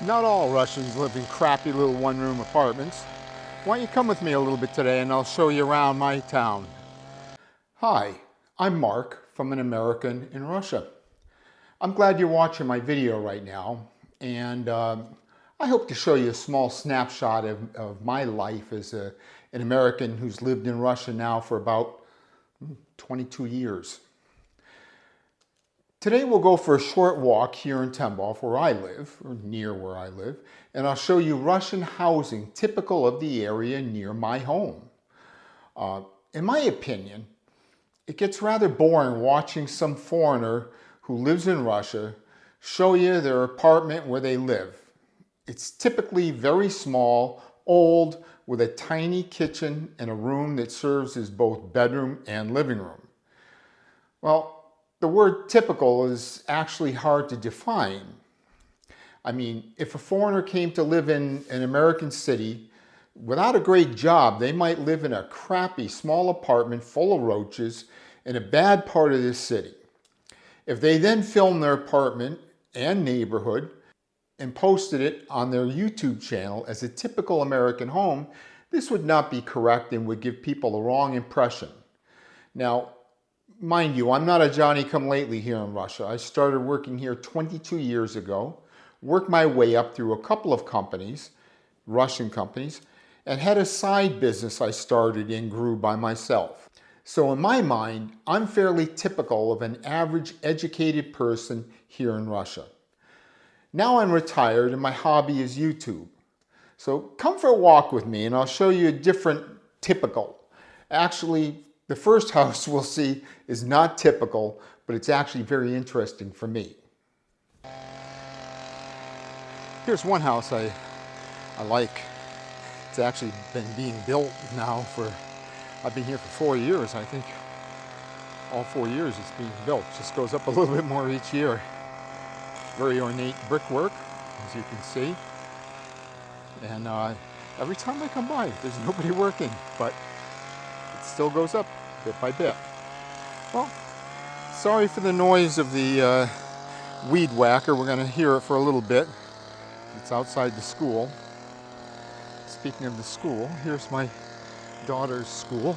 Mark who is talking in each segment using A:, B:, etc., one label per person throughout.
A: Not all Russians live in crappy little one-room apartments. Why don't you come with me a little bit today and I'll show you around my town. Hi, I'm Mark from An American in Russia. I'm glad you're watching my video right now, and I hope to show you a small snapshot of my life as an American who's lived in Russia now for about 22 years. Today we'll go for a short walk here in Tambov, where I live, or near where I live, and I'll show you Russian housing typical of the area near my home. In my opinion, it gets rather boring watching some foreigner who lives in Russia show you their apartment where they live. It's typically very small, old, with a tiny kitchen and a room that serves as both bedroom and living room. Well, the word typical is actually hard to define. I mean, if a foreigner came to live in an American city without a great job, they might live in a crappy small apartment full of roaches in a bad part of this city. If they then filmed their apartment and neighborhood and posted it on their YouTube channel as a typical American home, this would not be correct and would give people the wrong impression. Now, mind you, I'm not a Johnny-come-lately here in Russia. I started working here 22 years ago, worked my way up through a couple of companies, Russian companies, and had a side business I started and grew by myself. So in my mind, I'm fairly typical of an average educated person here in Russia. Now I'm retired and my hobby is YouTube. So come for a walk with me and I'll show you a different typical. Actually, the first house we'll see is not typical, but it's actually very interesting for me. Here's one house I like. It's actually been being built now I've been here for 4 years. I think all 4 years it's being built. Just goes up a little bit more each year. Very ornate brickwork, as you can see. And every time I come by, there's nobody working, but it still goes up bit by bit. Well, sorry for the noise of the weed whacker. We're going to hear it for a little bit. It's outside the school. Speaking of the school, here's my daughter's school.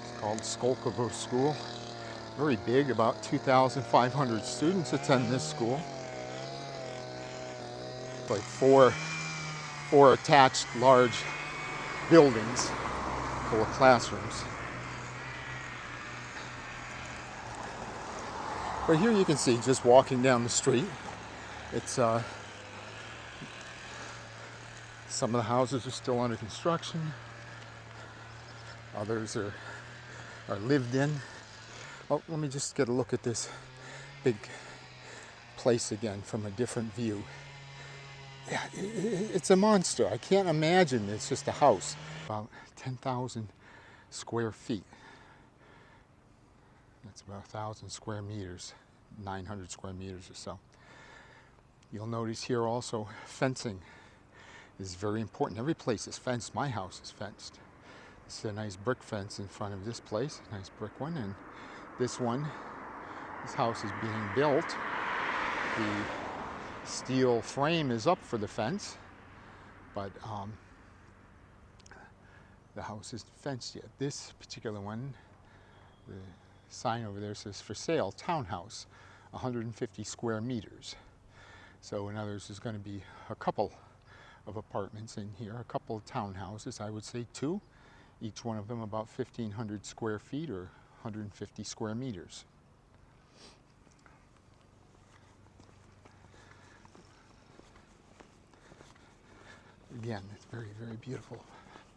A: It's called Skolkovo School. Very big, about 2,500 students attend this school. Like four attached large buildings full of classrooms. But here you can see, just walking down the street, it's some of the houses are still under construction. Others are lived in. Oh, let me just get a look at this big place again from a different view. Yeah, it's a monster. I can't imagine it's just a house. About 10,000 square feet. That's about 1,000 square meters, 900 square meters or so. You'll notice here also fencing is very important. Every place is fenced. My house is fenced. It's a nice brick fence in front of this place, a nice brick one, and this house is being built. The steel frame is up for the fence, but the house isn't fenced yet. This particular one, the sign over there says for sale, townhouse, 150 square meters. So in others, there's going to be a couple of apartments in here, a couple of townhouses, I would say 2, each one of them about 1,500 square feet or 150 square meters. Again, it's very, very beautiful.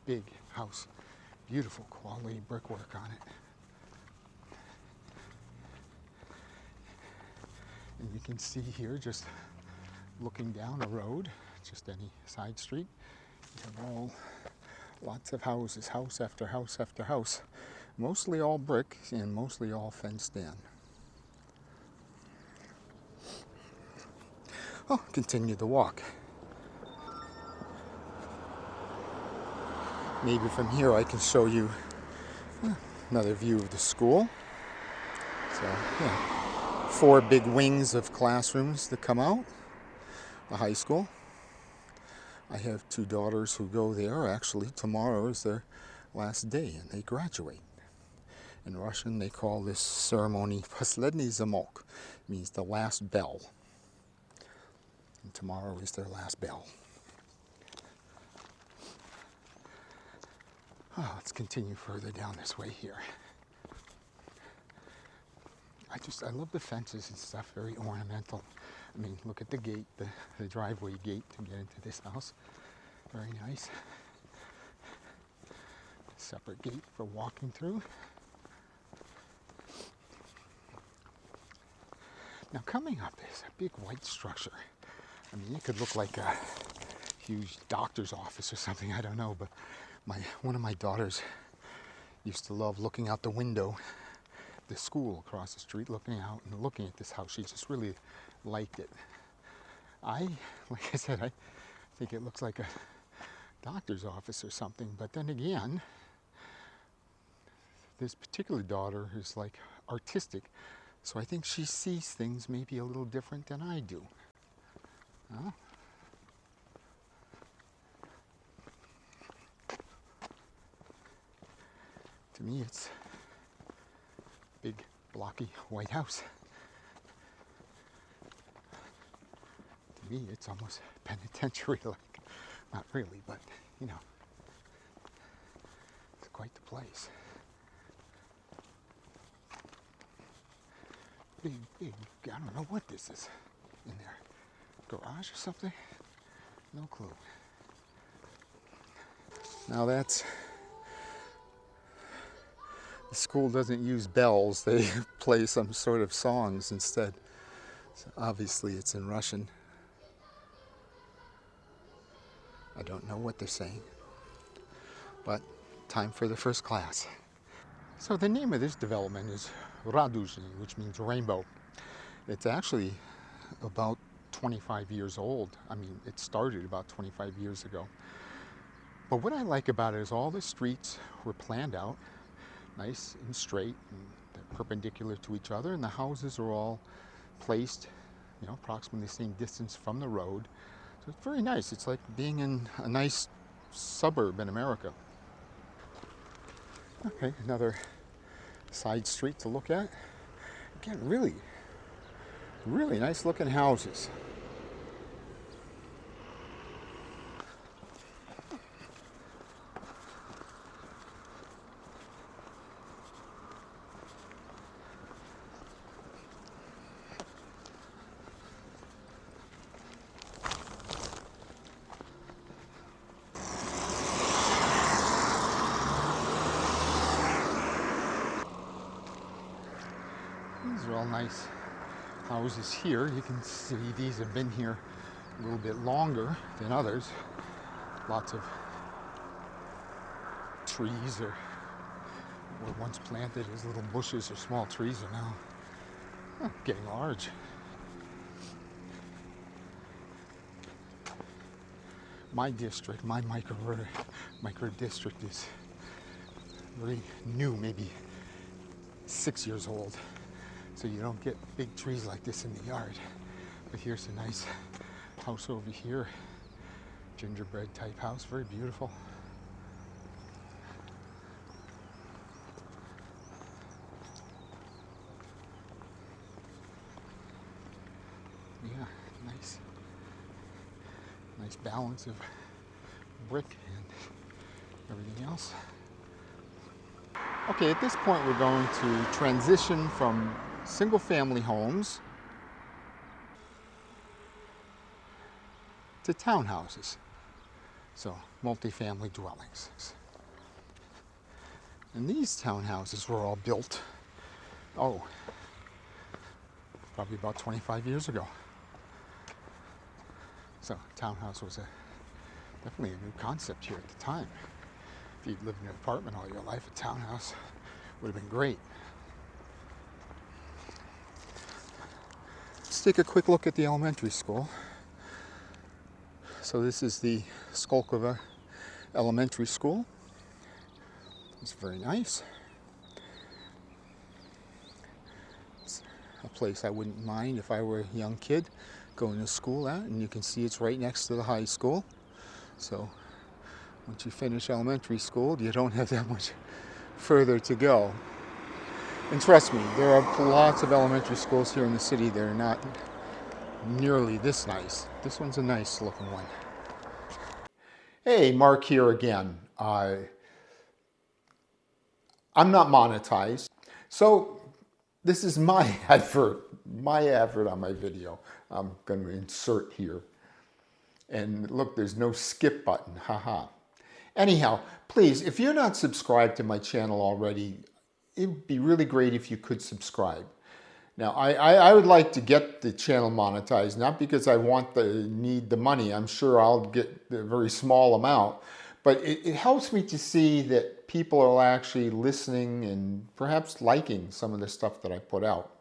A: Big house. Beautiful quality brickwork on it. And you can see here, just looking down a road, just any side street, you have lots of houses, house after house after house. Mostly all brick and mostly all fenced in. I'll continue the walk. Maybe from here I can show you another view of the school. So, yeah, 4 big wings of classrooms that come out. The high school. I have 2 daughters who go there. Actually, tomorrow is their last day and they graduate. In Russian, they call this ceremony "последний замок," means the last bell. And tomorrow is their last bell. Oh, let's continue further down this way here. I love the fences and stuff, very ornamental. I mean, look at the gate, the driveway gate to get into this house. Very nice. Separate gate for walking through. Now coming up is a big white structure. I mean, it could look like a huge doctor's office or something, I don't know, but one of my daughters used to love looking out the window, the school across the street, looking out and looking at this house. She just really liked it. Like I said, I think it looks like a doctor's office or something, but then again, this particular daughter is like artistic, so I think she sees things maybe a little different than I do. Huh? To me, it's a big, blocky white house. To me, it's almost penitentiary-like. Not really, but, you know, it's quite the place. Big, I don't know what this is in there. Garage or something? No clue. Now the school doesn't use bells, they play some sort of songs instead. So obviously it's in Russian. I don't know what they're saying, but time for the first class. So the name of this development is Raduzhny, which means rainbow. It's actually about 25 years old. I mean, it started about 25 years ago. But what I like about it is all the streets were planned out, nice and straight, and they're perpendicular to each other, and the houses are all placed, you know, approximately the same distance from the road. So it's very nice. It's like being in a nice suburb in America. Okay, another side street to look at. Again, really nice looking houses. These are all nice houses here. You can see these have been here a little bit longer than others. Lots of trees were once planted as little bushes or small trees are now getting large. My district, my micro district is very new, maybe 6 years old. So you don't get big trees like this in the yard. But here's a nice house over here. Gingerbread type house, very beautiful. Yeah, nice balance of brick and everything else. Okay, at this point we're going to transition from single-family homes to townhouses, so multi-family dwellings. And these townhouses were all built, probably about 25 years ago. So townhouse was definitely a new concept here at the time. If you'd lived in an apartment all your life, a townhouse would have been great. Let's take a quick look at the elementary school. So this is the Skolkovo Elementary School. It's very nice. It's a place I wouldn't mind if I were a young kid going to school at, and you can see it's right next to the high school. So once you finish elementary school, you don't have that much further to go. And trust me, there are lots of elementary schools here in the city that are not nearly this nice. This one's a nice looking one. Hey, Mark here again. I'm not monetized, so this is my advert on my video. I'm going to insert here. And look, there's no skip button, haha. Anyhow, please, if you're not subscribed to my channel already, it would be really great if you could subscribe. Now, I would like to get the channel monetized, not because I need the money. I'm sure I'll get a very small amount, but it helps me to see that people are actually listening and perhaps liking some of the stuff that I put out.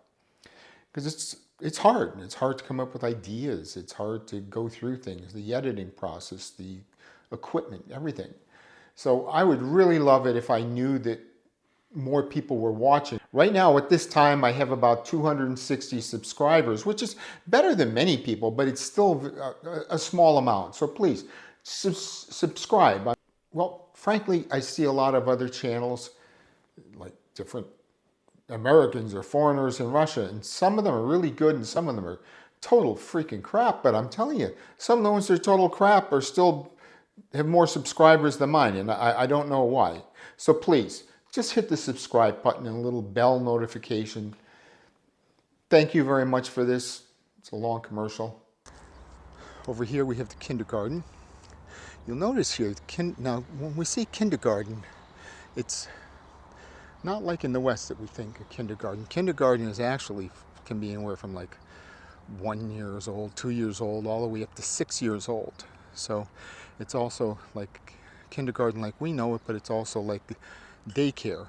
A: Because it's hard. It's hard to come up with ideas. It's hard to go through things, the editing process, the equipment, everything. So I would really love it if I knew that more people were watching. Right now, at this time, I have about 260 subscribers, which is better than many people, but it's still a small amount. So please, subscribe. Well, frankly, I see a lot of other channels, like different Americans or foreigners in Russia, and some of them are really good and some of them are total freaking crap. But I'm telling you, some of the ones that are total crap are still have more subscribers than mine, and I don't know why. So please, just hit the subscribe button and a little bell notification. Thank you very much for this. It's a long commercial. Over here we have the kindergarten. You'll notice here, now when we say kindergarten, it's not like in the West that we think of kindergarten. Kindergarten is actually, can be anywhere from like 1 year old, 2 years old, all the way up to 6 years old. So it's also like kindergarten like we know it, but it's also like daycare.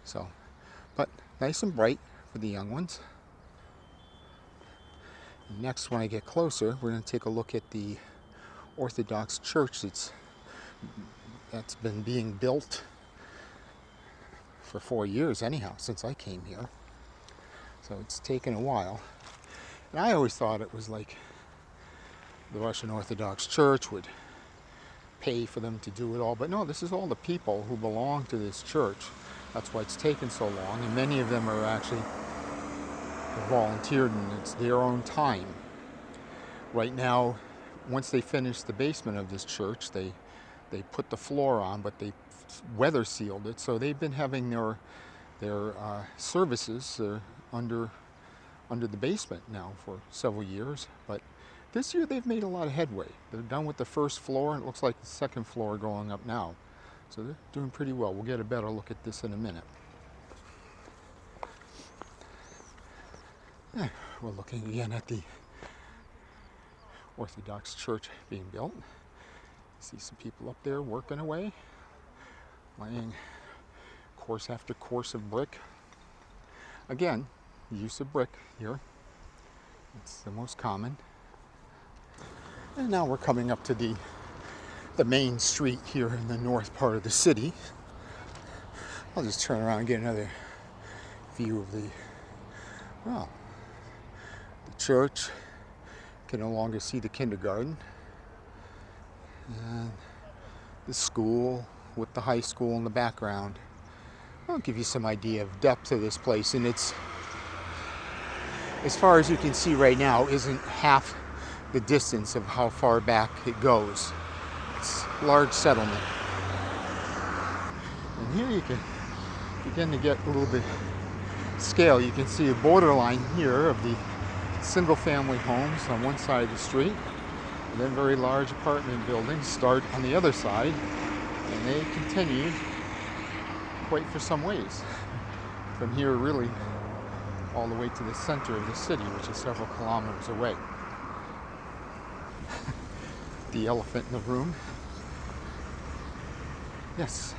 A: So, but nice and bright for the young ones. Next, when I get closer, we're going to take a look at the Orthodox church that's been being built for 4 years anyhow, since I came here. So it's taken a while. And I always thought it was like the Russian Orthodox Church would pay for them to do it all, but no, this is all the people who belong to this church. That's why it's taken so long, and many of them are actually volunteered, and it's their own time. Right now, once they finish the basement of this church, they put the floor on, but they weather sealed it, so they've been having their services under the basement now for several years, but this year they've made a lot of headway. They're done with the first floor, and it looks like the second floor going up now. So they're doing pretty well. We'll get a better look at this in a minute. We're looking again at the Orthodox church being built. See some people up there working away, laying course after course of brick. Again, use of brick here. It's the most common. And now we're coming up to the main street here in the north part of the city. I'll just turn around and get another view of the church. Can no longer see the kindergarten. And the school with the high school in the background. I'll give you some idea of depth of this place, and it's, as far as you can see right now, isn't half the distance of how far back it goes. It's a large settlement. And here you can begin to get a little bit scale. You can see a borderline here of the single family homes on one side of the street, and then very large apartment buildings start on the other side, and they continue quite for some ways from here really all the way to the center of the city, which is several kilometers away. The elephant in the room. Yes,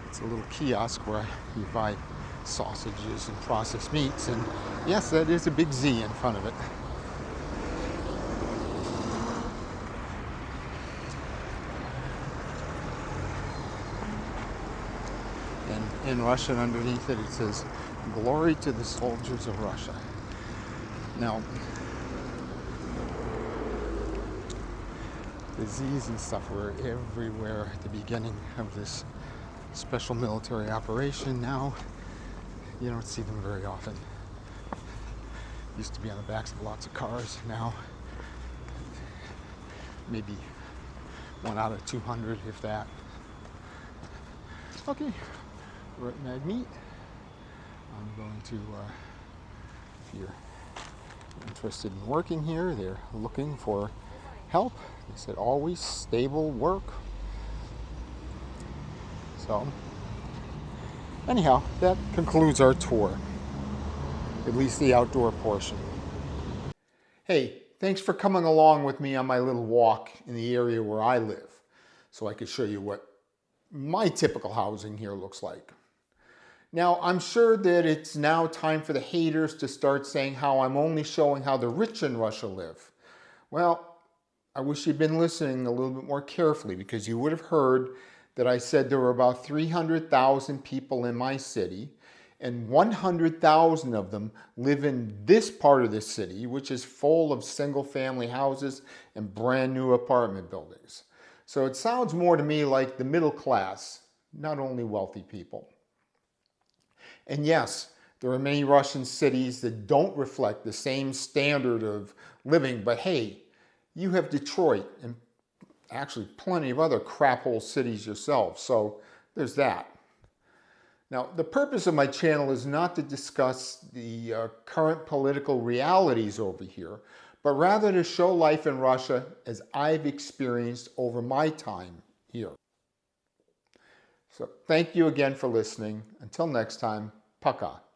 A: it's a little kiosk where you buy sausages and processed meats, and yes, that is a big Z in front of it. And in Russian underneath it, it says Glory to the soldiers of Russia. Now, disease and stuff were everywhere at the beginning of this special military operation. Now, you don't see them very often. Used to be on the backs of lots of cars. Now, maybe 1 out of 200, if that. Okay, we're at Mag Meet. I'm going to, if you're interested in working here, they're looking for help. They said always stable work. So, anyhow, that concludes our tour, at least the outdoor portion. Hey, thanks for coming along with me on my little walk in the area where I live, so I could show you what my typical housing here looks like. Now, I'm sure that it's now time for the haters to start saying how I'm only showing how the rich in Russia live. Well, I wish you'd been listening a little bit more carefully, because you would have heard that I said there were about 300,000 people in my city, and 100,000 of them live in this part of the city, which is full of single-family houses and brand new apartment buildings. So it sounds more to me like the middle class, not only wealthy people. And yes, there are many Russian cities that don't reflect the same standard of living, but hey, you have Detroit and actually plenty of other crap-hole cities yourself, so there's that. Now, the purpose of my channel is not to discuss the current political realities over here, but rather to show life in Russia as I've experienced over my time here. So thank you again for listening. Until next time, Пока.